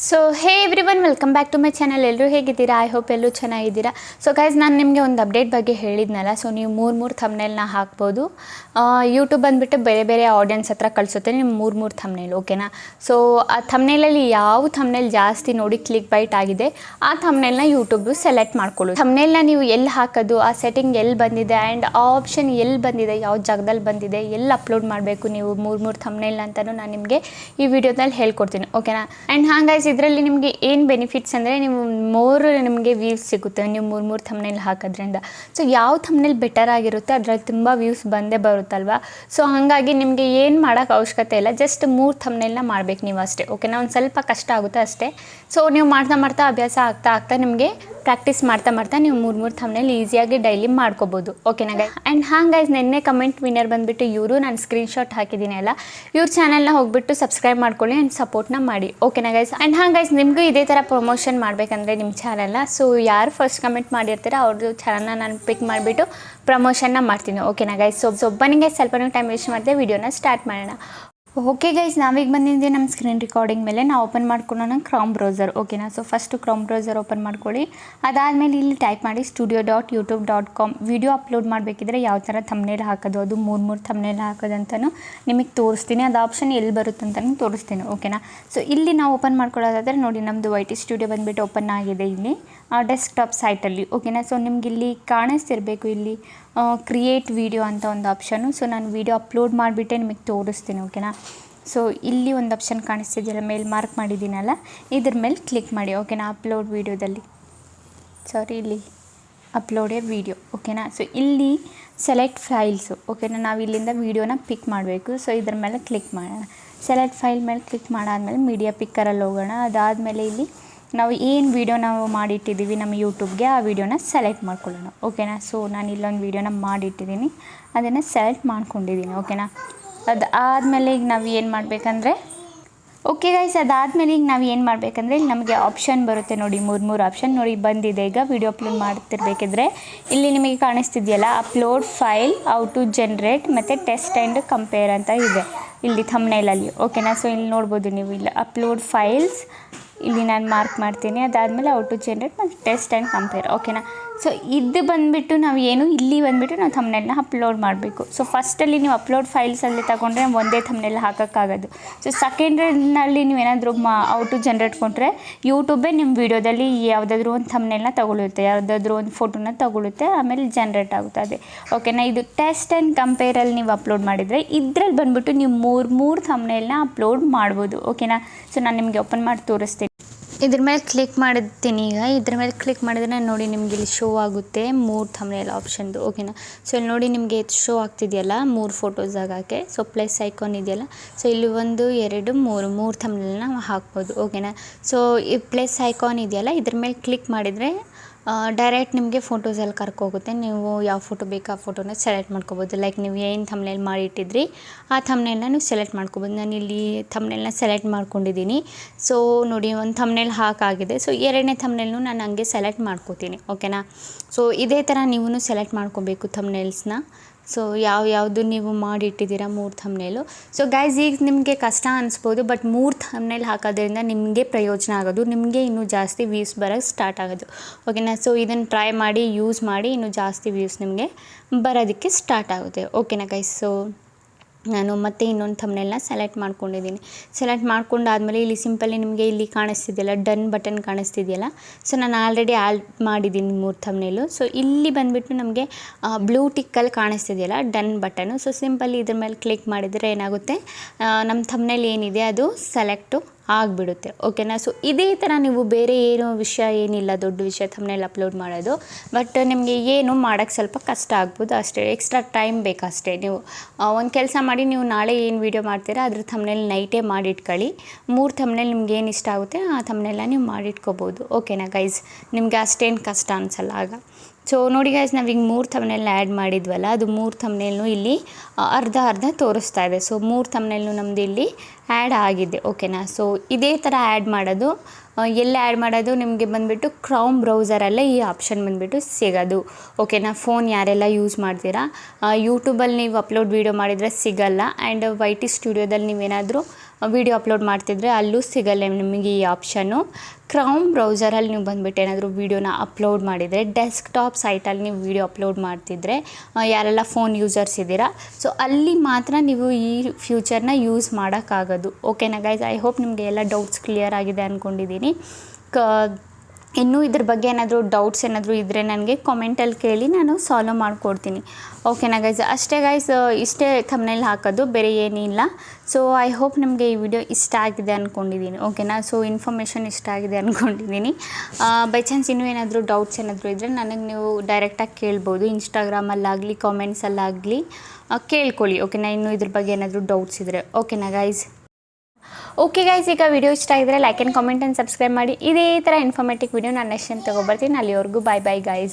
So hey everyone welcome back to my channel. ಎಲ್ಲರೂ ಹೇಗಿದ್ದೀರಾ? I hope ಎಲ್ಲರೂ ಚೆನ್ನಾಗಿದ್ದೀರಾ. ಸೊ ಗೈಸ್, ನಾನು ನಿಮಗೆ ಒಂದು ಅಪ್ಡೇಟ್ ಬಗ್ಗೆ ಹೇಳಿದ್ನಲ್ಲ. ಸೊ ನೀವು ಮೂರು ಥಂಬ್ನೇಲ್ನ ಹಾಕ್ಬೋದು. ಯೂಟ್ಯೂಬ್ ಬಂದುಬಿಟ್ಟು ಬೇರೆ ಬೇರೆ ಆಡಿಯನ್ಸ್ ಹತ್ರ ಕಳಿಸುತ್ತೆ ನಿಮ್ಮ ಮೂರು ಥಂಬ್ನೇಲ್, ಓಕೆನಾ? ಸೊ ಆ ಥಂಬ್ನೇಲಲ್ಲಿ ಯಾವ ಥಂಬ್ನೇಲ್ ಜಾಸ್ತಿ ನೋಡಿ ಕ್ಲಿಕ್ ಬೈಟ್ ಆಗಿದೆ ಆ ಥಂಬ್ನೇಲ್ನ ಯೂಟ್ಯೂಬು ಸೆಲೆಕ್ಟ್ ಮಾಡ್ಕೊಳ್ಳೋದು. ಥಂಬ್ನೇಲ್ನ ನೀವು ಎಲ್ಲಿ ಹಾಕೋದು, ಆ ಸೆಟ್ಟಿಂಗ್ ಎಲ್ಲಿ ಬಂದಿದೆ ಆ್ಯಂಡ್ ಆ ಆಪ್ಷನ್ ಎಲ್ಲಿ ಬಂದಿದೆ, ಯಾವ ಜಾಗದಲ್ಲಿ ಬಂದಿದೆ, ಎಲ್ಲಿ ಅಪ್ಲೋಡ್ ಮಾಡಬೇಕು ನೀವು ಮೂರು ಥಂಬ್ನೇಲ್ ಅಂತಲೂ ನಾನು ನಿಮಗೆ ಈ ವಿಡಿಯೋದಲ್ಲಿ ಹೇಳ್ಕೊಡ್ತೀನಿ, ಓಕೆನಾ? ಆ್ಯಂಡ್ ಹಾಗೈಸ್, ಇದರಲ್ಲಿ ನಿಮಗೆ ಏನು ಬೆನಿಫಿಟ್ಸ್ ಅಂದರೆ ನೀವು ನಿಮಗೆ ವ್ಯೂಸ್ ಸಿಗುತ್ತೆ ನೀವು ಮೂರು ಥಂಬ್ನೇಲ್ ಹಾಕೋದ್ರಿಂದ. ಸೊ ಯಾವ ಥಂಬ್ನೇಲ್ ಬೆಟರ್ ಆಗಿರುತ್ತೆ ಅದರಲ್ಲಿ ತುಂಬ ವ್ಯೂಸ್ ಬಂದೇ ಬರುತ್ತಲ್ವ. ಸೊ ಹಾಗಾಗಿ ನಿಮಗೆ ಏನು ಮಾಡೋಕ್ಕೆ ಅವಶ್ಯಕತೆ ಇಲ್ಲ, ಜಸ್ಟ್ 3 ಥಂಬ್ನೇಲ್ನ ಮಾಡಬೇಕು ನೀವು ಅಷ್ಟೇ, ಓಕೆನಾ? ಒಂದು ಸ್ವಲ್ಪ ಕಷ್ಟ ಆಗುತ್ತೆ ಅಷ್ಟೇ. ಸೊ ನೀವು ಮಾಡ್ತಾ ಅಭ್ಯಾಸ ಆಗ್ತಾ ನಿಮಗೆ ಪ್ರಾಕ್ಟೀಸ್ ಮಾಡ್ತಾ ನೀವು ಮೂರು ಥಂಬ್ನೇಲ್ ಈಸಿಯಾಗಿ ಡೈಲಿ ಮಾಡ್ಕೋಬೋದು, ಓಕೆನಾ ಗೈಸ್? ಆ್ಯಂಡ್ ಹಾಗೈಸ್, ನಿನ್ನೆ ಕಮೆಂಟ್ ವಿನ್ನರ್ ಬಂದುಬಿಟ್ಟು ಇವರು, ನಾನು ಸ್ಕ್ರೀನ್ಶಾಟ್ ಹಾಕಿದ್ದೀನಿ ಅಲ್ಲ, ಇವ್ರ ಚಾನಲ್ನ ಹೋಗ್ಬಿಟ್ಟು ಸಬ್ಸ್ಕ್ರೈಬ್ ಮಾಡ್ಕೊಳ್ಳಿ ಆ್ಯಂಡ್ ಸಪೋರ್ಟ್ನ ಮಾಡಿ, ಓಕೆನಾ ಗೈಸ್? ಆ್ಯಂಡ್ ಹಾಗೈಸ್, ನಿಮಗೂ ಇದೇ ಥರ ಪ್ರಮೋಷನ್ ಮಾಡಬೇಕಂದ್ರೆ ನಿಮ್ಮ ಚಾನಲ್ನ, ಸೊ ಯಾರು ಫಸ್ಟ್ ಕಮೆಂಟ್ ಮಾಡಿರ್ತೀರ ಅವ್ರದ್ದು ಚಾನಲ್ನ ನಾನು ಪಿಕ್ ಮಾಡಿಬಿಟ್ಟು ಪ್ರಮೋಷನ್ನ ಮಾಡ್ತೀನಿ, ಓಕೆನಾ ಗೈಸ್? ಸೊ ಬನ್ನಿ ಗೈಸ್, ಸ್ವಲ್ಪ ಟೈಮ್ ವೇಸ್ಟ್ ಮಾಡಿದೆ, ವಿಡಿಯೋನ ಸ್ಟಾರ್ಟ್ ಮಾಡೋಣ. ಓಕೆ ಗೈಸ್, ನಾವೀಗ ಬಂದಿದ್ದೆ ನಮ್ಮ ಸ್ಕ್ರೀನ್ ರೆಕಾರ್ಡಿಂಗ್ ಮೇಲೆ. ನಾವು ಓಪನ್ ಮಾಡ್ಕೊಳ್ಳೋಣ ಕ್ರೋಮ್ ಬ್ರೌಸರ್, ಓಕೆನಾ? So first Chrome browser open ಮಾಡ್ಕೊಳ್ಳಿ. ಅದಾದಮೇಲೆ ಇಲ್ಲಿ ಟೈಪ್ ಮಾಡಿ studio.youtube.com. ವಿಡಿಯೋ ಅಪ್ಲೋಡ್ ಮಾಡಬೇಕಿದ್ರೆ ಯಾವ ಥರ ಥಂಬ್ನೇಲ್ ಹಾಕೋದು, ಅದು ಮೂರು ಥಂಬ್ನೇಲ್ ಹಾಕೋದಂತಲೂ ನಿಮಗೆ ತೋರಿಸ್ತೀನಿ. ಅದು ಆಪ್ಷನ್ ಎಲ್ಲಿ ಬರುತ್ತೆ ಅಂತಲೂ ತೋರಿಸ್ತೀನಿ, ಓಕೆನಾ? ಸೊ ಇಲ್ಲಿ ನಾವು ಓಪನ್ ಮಾಡ್ಕೊಳ್ಳೋದಾದರೆ ನೋಡಿ, ನಮ್ಮದು YT ಸ್ಟುಡಿಯೋ ಬಂದುಬಿಟ್ಟು ಓಪನ್ ಆಗಿದೆ ಇಲ್ಲಿ ಡೆಸ್ಕ್ಟಾಪ್ ಸೈಟಲ್ಲಿ, ಓಕೆನಾ? ಸೊ ನಿಮ್ಗೆ ಇಲ್ಲಿ ಕಾಣಿಸ್ತಿರಬೇಕು ಇಲ್ಲಿ ಕ್ರಿಯೇಟ್ ವಿಡಿಯೋ ಅಂತ ಒಂದು ಆಪ್ಷನು. ಸೊ ನಾನು ವಿಡಿಯೋ ಅಪ್ಲೋಡ್ ಮಾಡಿಬಿಟ್ಟೆ ನಿಮಗೆ ತೋರಿಸ್ತೀನಿ, ಓಕೆನಾ? ಸೊ ಇಲ್ಲಿ ಒಂದು ಆಪ್ಷನ್ ಕಾಣಿಸ್ತಿದೆಯಲ್ಲ, ಮೇಲೆ ಮಾರ್ಕ್ ಮಾಡಿದ್ದೀನಲ್ಲ, ಇದ್ರ ಮೇಲೆ ಕ್ಲಿಕ್ ಮಾಡಿ, ಓಕೆನಾ? ಅಪ್ಲೋಡ್ ವೀಡಿಯೋದಲ್ಲಿ ಇಲ್ಲಿ ಅಪ್ಲೋಡ್ ಎ ವಿಡಿಯೋ, ಓಕೆನಾ? ಸೊ ಇಲ್ಲಿ ಸೆಲೆಕ್ಟ್ ಫೈಲ್ಸು, ಓಕೆನಾ? ನಾವು ಇಲ್ಲಿಂದ ವೀಡಿಯೋನ ಪಿಕ್ ಮಾಡಬೇಕು. ಸೊ ಇದ್ರ ಮೇಲೆ ಕ್ಲಿಕ್ ಮಾಡೋಣ. ಸೆಲೆಕ್ಟ್ ಫೈಲ್ ಮೇಲೆ ಕ್ಲಿಕ್ ಮಾಡಾದ್ಮೇಲೆ ಮೀಡಿಯಾ ಪಿಕ್ಕರಲ್ಲಿ ಹೋಗೋಣ. ಅದಾದಮೇಲೆ ಇಲ್ಲಿ ನಾವು ಏನು ವೀಡಿಯೋ ನಾವು ಮಾಡಿಟ್ಟಿದ್ದೀವಿ ನಮ್ಮ ಯೂಟ್ಯೂಬ್ಗೆ, ಆ ವಿಡಿಯೋನ ಸೆಲೆಕ್ಟ್ ಮಾಡ್ಕೊಳ್ಳೋಣ, ಓಕೆನಾ? ಸೊ ನಾನು ಇಲ್ಲೊಂದು ವೀಡಿಯೋನ ಮಾಡಿಟ್ಟಿದ್ದೀನಿ, ಅದನ್ನು ಸೆಲೆಕ್ಟ್ ಮಾಡ್ಕೊಂಡಿದ್ದೀನಿ, ಓಕೆನಾ? ಅದಾದಮೇಲೆ ಈಗ ನಾವು ಏನು ಮಾಡಬೇಕಂದ್ರೆ, ಓಕೆ ಗೈಸ್, ಅದಾದಮೇಲೆ ಈಗ ನಾವು ಏನು ಮಾಡಬೇಕಂದ್ರೆ ಇಲ್ಲಿ ನಮಗೆ ಆಪ್ಷನ್ ಬರುತ್ತೆ ನೋಡಿ, ಮೂರು ಆಪ್ಷನ್ ನೋಡಿ ಬಂದಿದೆ. ಈಗ ವಿಡಿಯೋ ಅಪ್ಲೋಡ್ ಮಾಡ್ತಿರ್ಬೇಕಿದ್ರೆ ಇಲ್ಲಿ ನಿಮಗೆ ಕಾಣಿಸ್ತಿದೆಯಲ್ಲ, upload file, how to generate ಮತ್ತು ಟೆಸ್ಟ್ ಆ್ಯಂಡ್ ಕಂಪೇರ್ ಅಂತ ಇದೆ ಇಲ್ಲಿ ಥಂಬ್ನೇಲಲ್ಲಿ, ಓಕೆನಾ? ಸೊ ಇಲ್ಲಿ ನೋಡ್ಬೋದು ನೀವು, ಇಲ್ಲಿ ಅಪ್ಲೋಡ್ ಫೈಲ್ಸ್ ಇಲ್ಲಿ ನಾನು ಮಾರ್ಕ್ ಮಾಡ್ತೀನಿ. ಅದಾದಮೇಲೆ ಹೌ ಟು ಜನ್ರೇಟ್ ಮತ್ತು ಟೆಸ್ಟ್ ಆ್ಯಂಡ್ ಕಂಪೇರ್, ಓಕೆನಾ? ಸೊ ಇದು ಬಂದುಬಿಟ್ಟು ನಾವು ಇಲ್ಲಿ ಬಂದುಬಿಟ್ಟು ನಾವು ಥಂಬ್ನೇಲ್ನ ಅಪ್ಲೋಡ್ ಮಾಡಬೇಕು. ಸೊ ಫಸ್ಟಲ್ಲಿ ನೀವು ಅಪ್ಲೋಡ್ ಫೈಲ್ಸಲ್ಲಿ ತಗೊಂಡ್ರೆ ಒಂದೇ ಥಂಬ್ನೇಲ್ ಹಾಕೋಕ್ಕಾಗೋದು. ಸೊ ಸೆಕೆಂಡ್ನಲ್ಲಿ ನೀವೇನಾದರೂ ಹೌ ಟು ಜನ್ರೇಟ್ ಕೊಟ್ಟರೆ ಯೂಟ್ಯೂಬೇ ನಿಮ್ಮ ವೀಡಿಯೋದಲ್ಲಿ ಯಾವುದಾದ್ರೂ ಒಂದು ಥಂಬ್ನೇಲ್ನ ತಗೊಳುತ್ತೆ, ಯಾವುದಾದ್ರೂ ಒಂದು ಫೋಟೋನ ತಗೊಳುತ್ತೆ, ಆಮೇಲೆ ಜನ್ರೇಟ್ ಆಗುತ್ತದೆ, ಓಕೆನಾ? ಇದು ಟೆಸ್ಟ್ ಆ್ಯಂಡ್ ಕಂಪೇರಲ್ಲಿ ನೀವು ಅಪ್ಲೋಡ್ ಮಾಡಿದರೆ ಇದರಲ್ಲಿ ಬಂದುಬಿಟ್ಟು ನೀವು ಮೂರು ಥಂಬ್ನೇಲ್ನ ಅಪ್ಲೋಡ್ ಮಾಡ್ಬೋದು, ಓಕೆನಾ? ಸೊ ನಾನು ನಿಮಗೆ ಓಪನ್ ಮಾಡಿ ತೋರಿಸ್ತೀನಿ. ಇದ್ರ ಮೇಲೆ ಕ್ಲಿಕ್ ಮಾಡಿರ್ತೀನಿ. ಈಗ ಇದ್ರ ಮೇಲೆ ಕ್ಲಿಕ್ ಮಾಡಿದ್ರೆ ನೋಡಿ ನಿಮಗೆ ಇಲ್ಲಿ ಶೋ ಆಗುತ್ತೆ ಮೂರು ಥಂಬ್ನೇಲ್ ಆಪ್ಷನ್ದು, ಓಕೆನಾ? ಸೊ ಇಲ್ಲಿ ನೋಡಿ ನಿಮಗೆ ಶೋ ಆಗ್ತಿದೆಯಲ್ಲ ಮೂರು ಫೋಟೋಸ್ ಆಗೋಕ್ಕೆ. ಸೊ ಪ್ಲಸ್ ಐಕಾನ್ ಇದೆಯಲ್ಲ, ಸೊ ಇಲ್ಲಿ 1 2 3 ಥಂಬ್ನೇಲ್ನ ಹಾಕ್ಬೋದು, ಓಕೆನಾ? ಸೊ ಈ ಪ್ಲಸ್ ಐಕಾನ್ ಇದೆಯಲ್ಲ, ಇದ್ರ ಮೇಲೆ ಕ್ಲಿಕ್ ಮಾಡಿದರೆ ಡೈರೆಕ್ಟ್ ನಿಮಗೆ ಫೋಟೋಸಲ್ಲಿ ಕರ್ಕೋಗುತ್ತೆ. ನೀವು ಯಾವ ಫೋಟೋ ಬೇಕು ಆ ಫೋಟೋನ ಸೆಲೆಕ್ಟ್ ಮಾಡ್ಕೋಬೋದು. ಲೈಕ್ ನೀವು ಏನು ಥಂಬ್ನೇಲ್ ಮಾಡಿಟ್ಟಿದ್ರಿ ಆ ಥಂಬ್ನೇಲ್ನ ನೀವು ಸೆಲೆಕ್ಟ್ ಮಾಡ್ಕೋಬೋದು. ನಾನು ಇಲ್ಲಿ ಥಂಬ್ನೇಲ್ನ ಸೆಲೆಕ್ಟ್ ಮಾಡ್ಕೊಂಡಿದ್ದೀನಿ. ಸೊ ನೋಡಿ, ಒಂದು ಥಂಬ್ನೇಲ್ ಹಾಕಾಗಿದೆ. ಸೊ ಎರಡನೇ ಥಂಬ್ನೇಲ್ನು ನಾನು ಹಂಗೆ ಸೆಲೆಕ್ಟ್ ಮಾಡ್ಕೋತೀನಿ, ಓಕೆನಾ? ಸೊ ಇದೇ ಥರ ನೀವು ಸೆಲೆಕ್ಟ್ ಮಾಡ್ಕೋಬೇಕು ಥಂಬ್ನೇಲ್ಸ್ನ. ಸೊ ಯಾವುದು ನೀವು ಮಾಡಿಟ್ಟಿದ್ದೀರಾ ಮೂರು ಥಂಬ್ನೇಲು. ಸೊ ಗೈಸ್, ಈಗ ನಿಮಗೆ ಕಷ್ಟ ಅನಿಸ್ಬೋದು, ಬಟ್ ಮೂರು ಥಂಬ್ನೇಲ್ ಹಾಕೋದ್ರಿಂದ ನಿಮಗೆ ಪ್ರಯೋಜನ ಆಗೋದು, ನಿಮಗೆ ಇನ್ನೂ ಜಾಸ್ತಿ ವ್ಯೂಸ್ ಬರೋಕ್ಕೆ ಸ್ಟಾರ್ಟ್ ಆಗೋದು, ಓಕೆನಾ? ಸೊ ಇದನ್ನು ಟ್ರೈ ಮಾಡಿ, ಯೂಸ್ ಮಾಡಿ, ಇನ್ನೂ ಜಾಸ್ತಿ ವ್ಯೂಸ್ ನಿಮಗೆ ಬರೋದಕ್ಕೆ ಸ್ಟಾರ್ಟ್ ಆಗುತ್ತೆ, ಓಕೆನಾ ಗೈಸ್? ಸೊ ನಾನು ಮತ್ತೆ ಇನ್ನೊಂದು ಥಂಬ್ನೇಲ್ನ ಸೆಲೆಕ್ಟ್ ಮಾಡ್ಕೊಂಡಿದ್ದೀನಿ. ಸೆಲೆಕ್ಟ್ ಮಾಡ್ಕೊಂಡಾದ್ಮೇಲೆ ಇಲ್ಲಿ ಸಿಂಪಲ್ಲಿ ನಿಮಗೆ ಇಲ್ಲಿ ಕಾಣಿಸ್ತಿದೆಯಲ್ಲ, ಡನ್ ಬಟನ್ ಕಾಣಿಸ್ತಿದೆಯಲ್ಲ, ಸೊ ನಾನು ಆಲ್ರೆಡಿ ಆ್ಯಡ್ ಮಾಡಿದ್ದೀನಿ ಮೂರು ಥಂಬ್ನೇಲು. ಸೊ ಇಲ್ಲಿ ಬಂದುಬಿಟ್ಟು ನಮಗೆ ಬ್ಲೂ ಟಿಕ್ಕಲ್ಲಿ ಕಾಣಿಸ್ತಿದೆಯಲ್ಲ ಡನ್ ಬಟನು. ಸೊ ಸಿಂಪಲ್ಲಿ ಇದ್ರ ಮೇಲೆ ಕ್ಲಿಕ್ ಮಾಡಿದರೆ ಏನಾಗುತ್ತೆ, ನಮ್ಮ ಥಂಬ್ನೇಲ್ ಏನಿದೆ ಅದು ಸೆಲೆಕ್ಟು ಆಗಿಬಿಡುತ್ತೆ, ಓಕೆನಾ? ಸೊ ಇದೇ ಥರ ನೀವು ಬೇರೆ ಏನು ವಿಷಯ ಏನಿಲ್ಲ, ದೊಡ್ಡ ವಿಷಯ ಥಂಬ್ನೇಲ್ ಅಪ್ಲೋಡ್ ಮಾಡೋದು, ಬಟ್ ನಿಮಗೆ ಏನು ಮಾಡೋಕ್ಕೆ ಸ್ವಲ್ಪ ಕಷ್ಟ ಆಗ್ಬೋದು ಅಷ್ಟೇ, ಎಕ್ಸ್ಟ್ರಾ ಟೈಮ್ ಬೇಕಷ್ಟೇ. ನೀವು ಒಂದು ಕೆಲಸ ಮಾಡಿ, ನೀವು ನಾಳೆ ಏನು ವೀಡಿಯೋ ಮಾಡ್ತೀರಾ ಅದ್ರ ಥಂಬ್ನೇಲ್ ನೈಟೇ ಮಾಡಿಟ್ಕೊಳ್ಳಿ. ಮೂರು ಥಂಬ್ನೇಲ್ ನಿಮ್ಗೆ ಏನು ಇಷ್ಟ ಆಗುತ್ತೆ ಆ ಥಂಬ್ನೇಲ್ನ ನೀವು ಮಾಡಿಟ್ಕೋಬೋದು, ಓಕೆನಾ ಗೈಸ್? ನಿಮಗೆ ಅಷ್ಟೇನು ಕಷ್ಟ ಅನಿಸಲ್ಲ ಆಗ. ಸೊ ನೋಡಿ ಗೈಸ್, ನಾವೀಗ ಮೂರು ಥಂಬ್ನೇಲ್ನ ಆ್ಯಡ್ ಮಾಡಿದ್ವಲ್ಲ, ಅದು ಮೂರು ಥಂಬ್ನೇಲ್ನು ಇಲ್ಲಿ ಅರ್ಧ ತೋರಿಸ್ತಾ ಇದೆ. ಸೊ ಮೂರು ಥಂಬ್ನೇಲ್ನು ನಮ್ಮದು ಇಲ್ಲಿ ಆ್ಯಡ್ ಆಗಿದೆ, ಓಕೆನಾ? ಸೊ ಇದೇ ಥರ ಆ್ಯಡ್ ಮಾಡೋದು ಎಲ್ಲಿ ಆ್ಯಡ್ ಮಾಡೋದು ನಿಮಗೆ ಬಂದುಬಿಟ್ಟು ಕ್ರೋಮ್ ಬ್ರೌಸರಲ್ಲೇ ಈ ಆಪ್ಷನ್ ಬಂದುಬಿಟ್ಟು ಸಿಗೋದು, ಓಕೆನಾ? ಫೋನ್ ಯಾರೆಲ್ಲ ಯೂಸ್ ಮಾಡ್ತೀರಾ, ಯೂಟ್ಯೂಬಲ್ಲಿ ನೀವು ಅಪ್ಲೋಡ್ ವೀಡಿಯೋ ಮಾಡಿದರೆ ಸಿಗಲ್ಲ. ಆ್ಯಂಡ್ YT ಸ್ಟುಡಿಯೋದಲ್ಲಿ ನೀವೇನಾದರೂ ವೀಡಿಯೋ ಅಪ್ಲೋಡ್ ಮಾಡ್ತಿದ್ರೆ ಅಲ್ಲೂ ಸಿಗಲ್ಲ ನಿಮಗೆ ಈ ಆಪ್ಷನ್ನು. ಕ್ರೌಮ್ ಬ್ರೌಸರಲ್ಲಿ ನೀವು ಬಂದುಬಿಟ್ಟು ಏನಾದರೂ ವೀಡಿಯೋನ ಅಪ್ಲೋಡ್ ಮಾಡಿದರೆ, ಡೆಸ್ಕ್ಟಾಪ್ ಸೈಟಲ್ಲಿ ನೀವು ವೀಡಿಯೋ ಅಪ್ಲೋಡ್ ಮಾಡ್ತಿದ್ರೆ, ಯಾರೆಲ್ಲ ಫೋನ್ ಯೂಸರ್ಸ್ ಇದ್ದೀರಾ, ಸೊ ಅಲ್ಲಿ ಮಾತ್ರ ನೀವು ಈ ಫ್ಯೂಚರ್ನ ಯೂಸ್ ಮಾಡೋಕ್ಕಾಗೋದು. ಓಕೆನಾ ಗೈಸ್, ಐ ಹೋಪ್ ನಿಮಗೆ ಎಲ್ಲ ಡೌಟ್ಸ್ ಕ್ಲಿಯರ್ ಆಗಿದೆ ಅಂದ್ಕೊಂಡಿದ್ದೀನಿ. ಇನ್ನೂ ಇದ್ರ ಬಗ್ಗೆ ಏನಾದರೂ ಡೌಟ್ಸ್ ಏನಾದರೂ ಇದ್ದರೆ ನನಗೆ ಕಾಮೆಂಟಲ್ಲಿ ಕೇಳಿ, ನಾನು ಸಾಲ್ವ್ ಮಾಡಿಕೊಡ್ತೀನಿ. ಓಕೆನಾ ಗೈಸ್, ಅಷ್ಟೇ ಗೈಸ್, ಇಷ್ಟೇ ಥಂಬ್ನೇಲ್ ಹಾಕೋದು, ಬೇರೆ ಏನಿಲ್ಲ. ಸೊ ಐ ಹೋಪ್ ನಿಮಗೆ ಈ ವಿಡಿಯೋ ಇಷ್ಟ ಆಗಿದೆ ಅಂದ್ಕೊಂಡಿದ್ದೀನಿ. ಓಕೆನಾ, ಸೊ ಇನ್ಫಾರ್ಮೇಷನ್ ಇಷ್ಟ ಆಗಿದೆ ಅಂದ್ಕೊಂಡಿದ್ದೀನಿ. ಬೈ ಚಾನ್ಸ್ ಇನ್ನೂ ಏನಾದರೂ ಡೌಟ್ಸ್ ಏನಾದರೂ ಇದ್ದರೆ ನನಗೆ ನೀವು ಡೈರೆಕ್ಟಾಗಿ ಕೇಳ್ಬೋದು, ಇನ್ಸ್ಟಾಗ್ರಾಮಲ್ಲಾಗಲಿ ಕಾಮೆಂಟ್ಸಲ್ಲಾಗಲಿ ಕೇಳ್ಕೊಳ್ಳಿ. ಓಕೆನಾ, ಇನ್ನೂ ಇದ್ರ ಬಗ್ಗೆ ಏನಾದರೂ ಡೌಟ್ಸ್ ಇದ್ದರೆ. ಓಕೆನಾ ಗೈಸ್. ಓಕೆ ಗೈಸ್, ಈಗ ವಿಡಿಯೋ ಇಷ್ಟ ಆಗಿದ್ರೆ like and comment and subscribe ಮಾಡಿ. ಇದೇ ಥರ ಇನ್ಫಾರ್ಮೇಟಿವ್ ವಿಡಿಯೋ ನಾನು ನೆಕ್ಸ್ಟ್ ಟೈಮ್ ತೊಗೊಬರ್ತೀನಿ. ಅಲ್ಲಿವರೆಗೂ ಬಾಯ್ ಬಾಯ್ ಗೈಸ್.